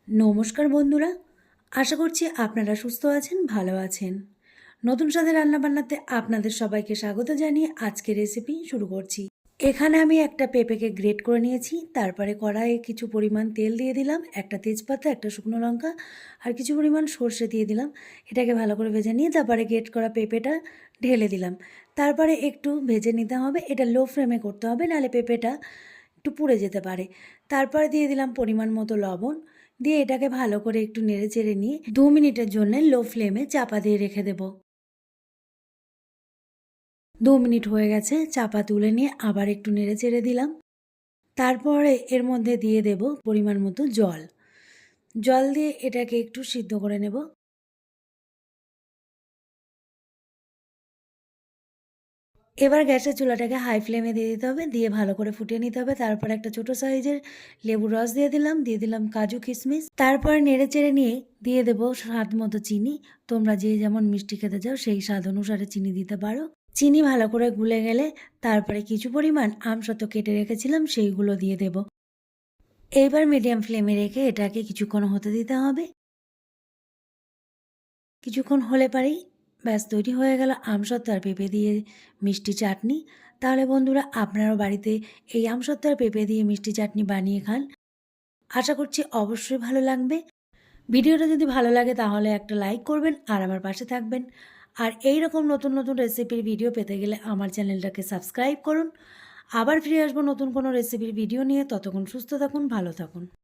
নমস্কার বন্ধুরা, আশা করছি আপনারা সুস্থ আছেন, ভালো আছেন। নতুন স্বাদের রান্নাবান্নাতে আপনাদের সবাইকে স্বাগত জানিয়ে আজকের রেসিপি শুরু করছি। এখানে আমি একটা পেঁপেকে গ্রেট করে নিয়েছি, তারপরে কড়াইয়ে কিছু পরিমাণ তেল দিয়ে দিলাম, একটা তেজপাতা, একটা শুকনো লঙ্কা আর কিছু পরিমাণ সর্ষে দিয়ে দিলাম। এটাকে ভালো করে ভেজে নিয়ে তারপরে গ্রেট করা পেঁপেটা ঢেলে দিলাম। তারপরে একটু ভেজে নিতে হবে, এটা লো ফ্লেমে করতে হবে, নাহলে পেঁপেটা একটু পুড়ে যেতে পারে। তারপরে দিয়ে দিলাম পরিমাণ মতো লবণ, দিয়ে এটাকে ভালো করে একটু নেড়ে চেড়ে নিয়ে 2 মিনিটের জন্য লো ফ্লেমে চাপা দিয়ে রেখে দেব। 2 মিনিট হয়ে গেছে, চাপা তুলে নিয়ে আবার একটু নেড়ে চেড়ে দিলাম। তারপরে এর মধ্যে দিয়ে দেব পরিমাণ মতো জল। জল দিয়ে এটাকে একটু সিদ্ধ করে নেব। এবার গ্যাসের চুলাটাকে হাই ফ্লেমে দিয়ে দিতে হবে, দিয়ে ভালো করে ফুটিয়ে নিতে হবে। তারপর একটা ছোটো সাইজের লেবুর রস দিয়ে দিলাম কাজু কিশমিশ। তারপর নেড়ে চেড়ে নিয়ে দিয়ে দেবো স্বাদ মতো চিনি। তোমরা যে যেমন মিষ্টি খেতে চাও সেই স্বাদ অনুসারে চিনি দিতে পারো। চিনি ভালো করে গুলে গেলে তারপরে কিছু পরিমাণ আমসত্ত্ব কেটে রেখেছিলাম, সেইগুলো দিয়ে দেব। এইবার মিডিয়াম ফ্লেমে রেখে এটাকে কিছুক্ষণ হতে দিতে হবে। কিছুক্ষণ হলে পারেই ব্যাস তৈরি হয়ে গেল আমসত্ত্ব আর পেঁপে দিয়ে মিষ্টি চাটনি। তাহলে বন্ধুরা, আপনারাও বাড়িতে এই আমসত্ত্ব আর পেঁপে দিয়ে মিষ্টি চাটনি বানিয়ে খান। আশা করছি অবশ্যই ভালো লাগবে। ভিডিওটা যদি ভালো লাগে তাহলে একটা লাইক করবেন আর আমার পাশে থাকবেন। আর এই রকম নতুন নতুন রেসিপির ভিডিও পেতে গেলে আমার চ্যানেলটাকে সাবস্ক্রাইব করুন। আবার ফিরে আসবো নতুন কোনো রেসিপির ভিডিও নিয়ে। ততক্ষণ সুস্থ থাকুন, ভালো থাকুন।